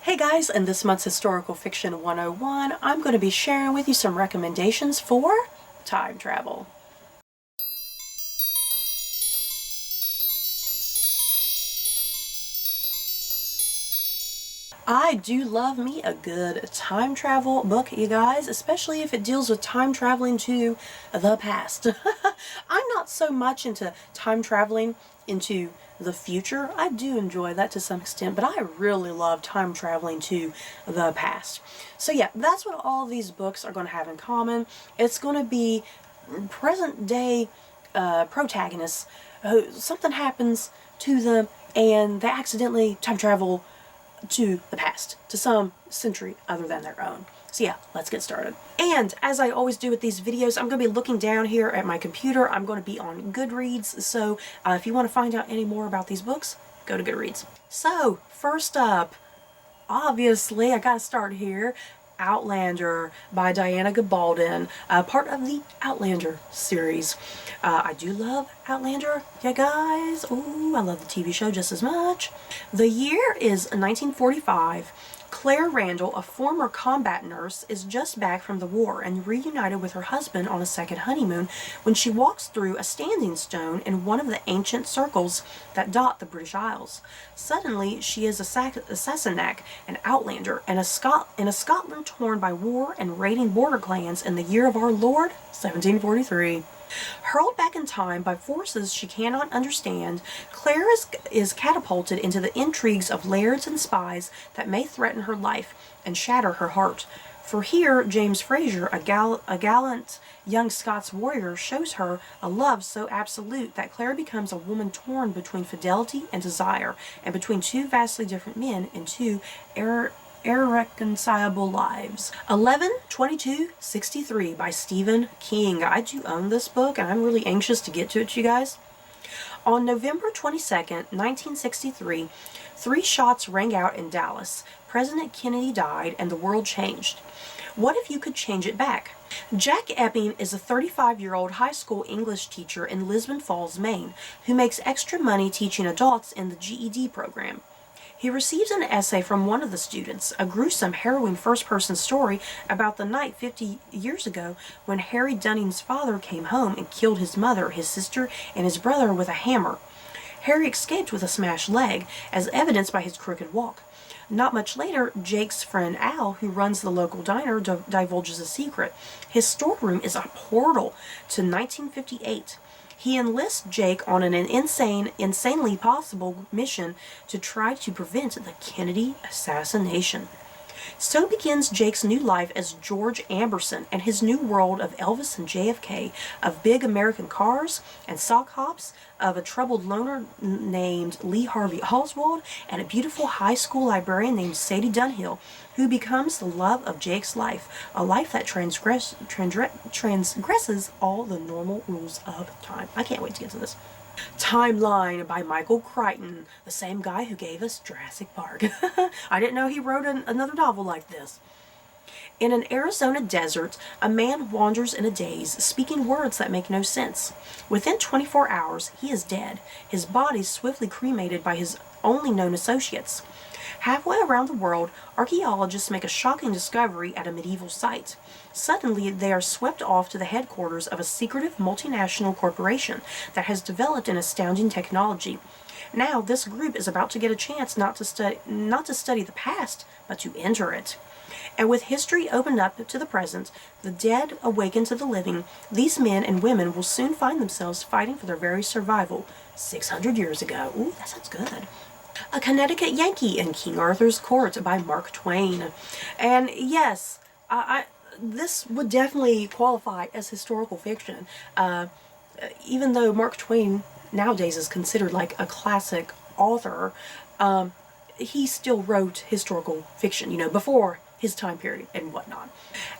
Hey guys, in this month's Historical Fiction 101, I'm going to be sharing with you some recommendations for time travel. I do love me a good time travel book, you guys, especially if it deals with time traveling to the past. I'm not so much into time traveling into the future. I do enjoy that to some extent, but I really love time traveling to the past. So yeah, that's what all of these books are going to have in common. It's going to be present day protagonists who something happens to them and they accidentally time travel to the past, to some century other than their own. So yeah, let's get started. And as I always do with these videos, I'm going to be looking down here at my computer. I'm going to be on Goodreads, so if you want to find out any more about these books, go to Goodreads. So, first up, obviously, I gotta start here. Outlander by Diana Gabaldon, part of the Outlander series. I do love Outlander, yeah guys. Ooh, I love the TV show just as much. The year is 1945. Claire Randall, a former combat nurse, is just back from the war and reunited with her husband on a second honeymoon when she walks through a standing stone in one of the ancient circles that dot the British Isles. Suddenly, she is a Sassenach, an outlander, and in a Scotland torn by war and raiding border clans in the year of our Lord, 1743. Hurled back in time by forces she cannot understand, Claire is catapulted into the intrigues of lairds and spies that may threaten her life and shatter her heart. For here, James Fraser, a gallant young Scots warrior, shows her a love so absolute that Claire becomes a woman torn between fidelity and desire, and between two vastly different men in two irreconcilable lives. 11/22/63 by Stephen King. I do own this book and I'm really anxious to get to it, you guys. On November 22nd, 1963, 3 shots rang out in Dallas. President Kennedy died and the world changed. What if you could change it back? Jack Epping is a 35-year-old high school English teacher in Lisbon Falls, Maine, who makes extra money teaching adults in the GED program. He receives an essay from one of the students, a gruesome, harrowing first-person story about the night 50 years ago when Harry Dunning's father came home and killed his mother, his sister, and his brother with a hammer. Harry escaped with a smashed leg, as evidenced by his crooked walk. Not much later, Jake's friend Al, who runs the local diner, divulges a secret. His storeroom is a portal to 1958. He enlists Jake on an insanely possible mission to try to prevent the Kennedy assassination. So begins Jake's new life as George Amberson and his new world of Elvis and JFK, of big American cars and sock hops, of a troubled loner named Lee Harvey Oswald, and a beautiful high school librarian named Sadie Dunhill, who becomes the love of Jake's life, a life that transgresses all the normal rules of time. I can't wait to get to this. Timeline by Michael Crichton, the same guy who gave us Jurassic Park. I didn't know he wrote another novel like this. In an Arizona desert, a man wanders in a daze, speaking words that make no sense. Within 24 hours, he is dead, his body swiftly cremated by his only known associates. Halfway around the world, archaeologists make a shocking discovery at a medieval site. Suddenly, they are swept off to the headquarters of a secretive multinational corporation that has developed an astounding technology. Now, this group is about to get a chance not to study the past, but to enter it. And with history opened up to the present, the dead awaken to the living, these men and women will soon find themselves fighting for their very survival 600 years ago. Ooh, that sounds good. A Connecticut Yankee in King Arthur's Court by Mark Twain. And yes, this would definitely qualify as historical fiction, even though Mark Twain nowadays is considered like a classic author. He still wrote historical fiction, before his time period and whatnot.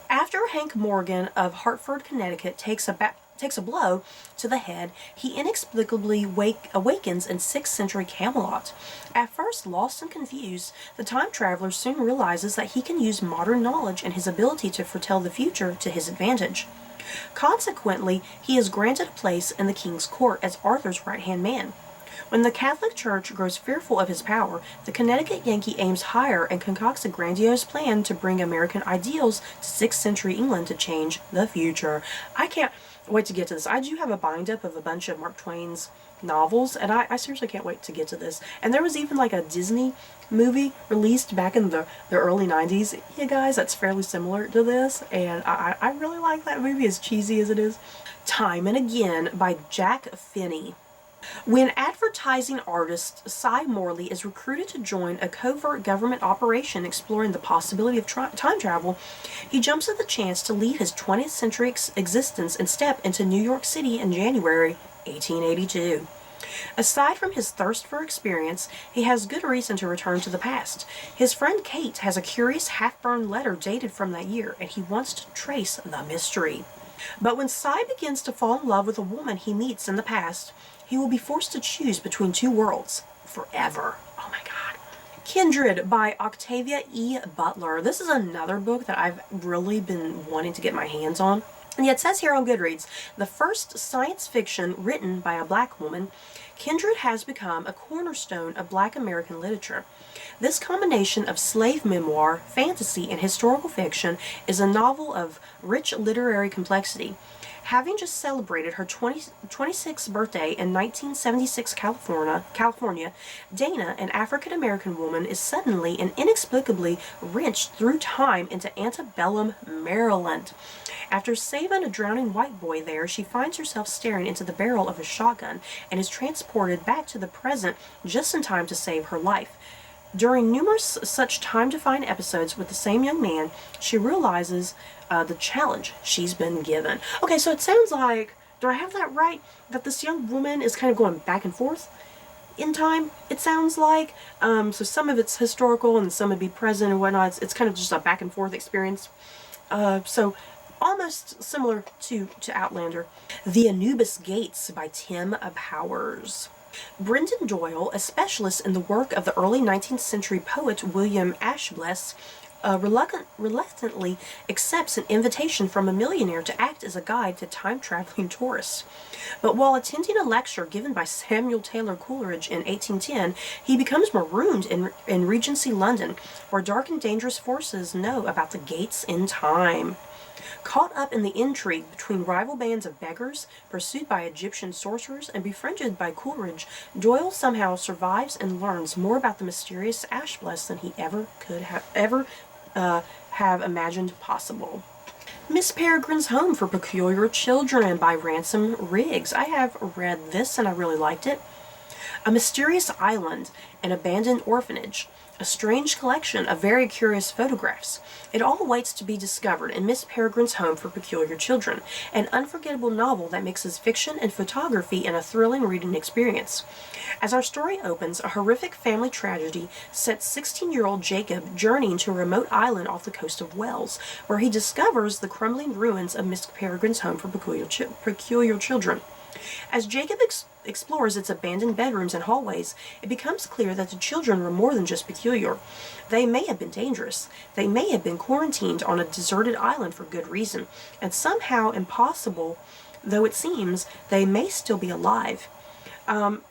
After Hank Morgan of Hartford, Connecticut takes a blow to the head, he inexplicably awakens in 6th century Camelot. At first lost and confused, the time traveler soon realizes that he can use modern knowledge and his ability to foretell the future to his advantage. Consequently, he is granted a place in the king's court as Arthur's right-hand man. When the Catholic Church grows fearful of his power, the Connecticut Yankee aims higher and concocts a grandiose plan to bring American ideals to 6th century England to change the future. I can't wait to get to this. I do have a bind-up of a bunch of Mark Twain's novels, and I seriously can't wait to get to this. And there was even like a Disney movie released back in the early 90s, you guys, that's fairly similar to this, and I really like that movie, as cheesy as it is. Time and Again by Jack Finney. When advertising artist Cy Morley is recruited to join a covert government operation exploring the possibility of time travel, he jumps at the chance to leave his 20th century existence and step into New York City in January 1882. Aside from his thirst for experience, he has good reason to return to the past. His friend Kate has a curious half-burned letter dated from that year, and he wants to trace the mystery. But when Cy begins to fall in love with a woman he meets in the past, he will be forced to choose between two worlds forever. Oh my God. Kindred by Octavia E. Butler. This is another book that I've really been wanting to get my hands on. And yet it says here on Goodreads, the first science fiction written by a black woman, Kindred has become a cornerstone of black American literature. This combination of slave memoir, fantasy, and historical fiction is a novel of rich literary complexity. Having just celebrated her 26th birthday in 1976 California, Dana, an African-American woman, is suddenly and inexplicably wrenched through time into antebellum Maryland. After saving a drowning white boy there, she finds herself staring into the barrel of a shotgun and is transported back to the present just in time to save her life. During numerous such time-defying episodes with the same young man, she realizes the challenge she's been given. Okay, so it sounds like, do I have that right? That this young woman is kind of going back and forth in time, it sounds like. So some of it's historical and some would be present and whatnot. It's kind of just a back and forth experience. So almost similar to Outlander. The Anubis Gates by Tim Powers. Brendan Doyle, a specialist in the work of the early 19th century poet William Ashbless, reluctantly accepts an invitation from a millionaire to act as a guide to time-traveling tourists. But while attending a lecture given by Samuel Taylor Coleridge in 1810, he becomes marooned in Regency London, where dark and dangerous forces know about the gates in time. Caught up in the intrigue between rival bands of beggars, pursued by Egyptian sorcerers, and befriended by Coleridge, Doyle somehow survives and learns more about the mysterious Ashbless than he ever could have imagined possible. Miss Peregrine's Home for Peculiar Children by Ransom Riggs. I have read this and I really liked it. A mysterious island, an abandoned orphanage, a strange collection of very curious photographs. It all awaits to be discovered in Miss Peregrine's Home for Peculiar Children, an unforgettable novel that mixes fiction and photography in a thrilling reading experience. As our story opens, a horrific family tragedy sets 16-year-old Jacob journeying to a remote island off the coast of Wales, where he discovers the crumbling ruins of Miss Peregrine's Home for Peculiar Children. As Jacob explores its abandoned bedrooms and hallways, it becomes clear that the children were more than just peculiar. They may have been dangerous. They may have been quarantined on a deserted island for good reason, and somehow impossible though it seems, they may still be alive. And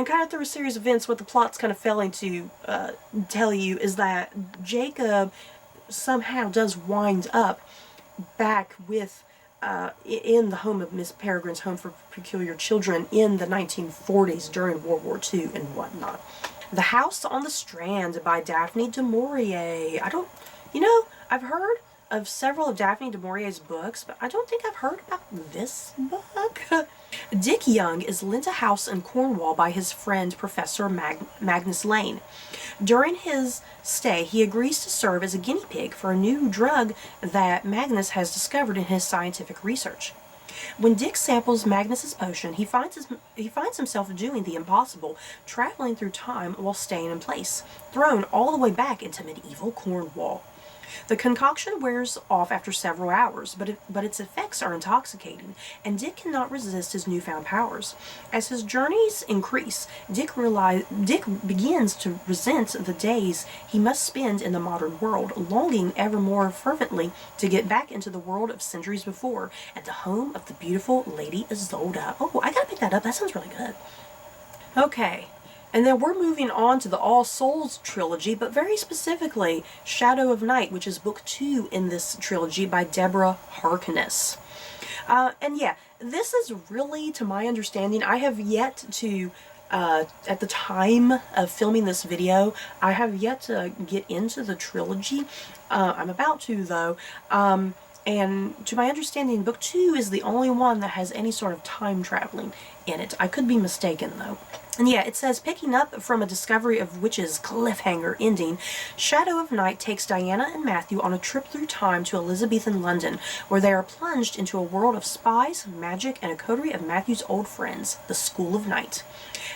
kind of through a series of events, what the plot's kind of failing to tell you is that Jacob somehow does wind up back with in the home of Miss Peregrine's Home for Peculiar Children in the 1940s during World War II and whatnot. The House on the Strand by Daphne du Maurier. I've heard of several of Daphne du Maurier's books, but I don't think I've heard about this book. Dick Young is lent a house in Cornwall by his friend Professor Magnus Lane. During his stay, he agrees to serve as a guinea pig for a new drug that Magnus has discovered in his scientific research. When Dick samples Magnus's potion, he finds himself doing the impossible, traveling through time while staying in place, thrown all the way back into medieval Cornwall. The concoction wears off after several hours, but its effects are intoxicating, and Dick cannot resist his newfound powers. As his journeys increase, Dick begins to resent the days he must spend in the modern world, longing ever more fervently to get back into the world of centuries before, at the home of the beautiful Lady Isolde. Oh, I gotta pick that up. That sounds really good. Okay, and then we're moving on to the All Souls trilogy, but very specifically Shadow of Night, which is book 2 in this trilogy by Deborah Harkness. And yeah, this is really, to my understanding, I have yet to, at the time of filming this video, I have yet to get into the trilogy. I'm about to, though. And to my understanding, book 2 is the only one that has any sort of time traveling in it. I could be mistaken, though. And yeah, it says, picking up from a Discovery of Witches cliffhanger ending, Shadow of Night takes Diana and Matthew on a trip through time to Elizabethan London, where they are plunged into a world of spies, magic, and a coterie of Matthew's old friends, the School of Night.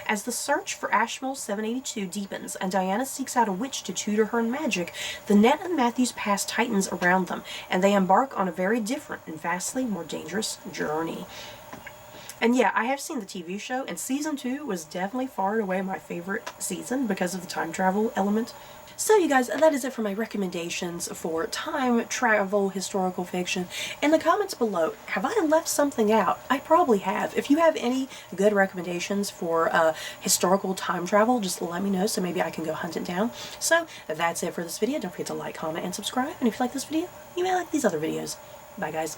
As the search for Ashmole 782 deepens and Diana seeks out a witch to tutor her in magic, the net of Matthew's past tightens around them, and they embark on a very different and vastly more dangerous journey. And yeah, I have seen the TV show, and season 2 was definitely far and away my favorite season because of the time travel element. So you guys, that is it for my recommendations for time travel historical fiction. In the comments below, have I left something out? I probably have. If you have any good recommendations for historical time travel, just let me know so maybe I can go hunt it down. So that's it for this video. Don't forget to like, comment, and subscribe. And if you like this video, you may like these other videos. Bye guys.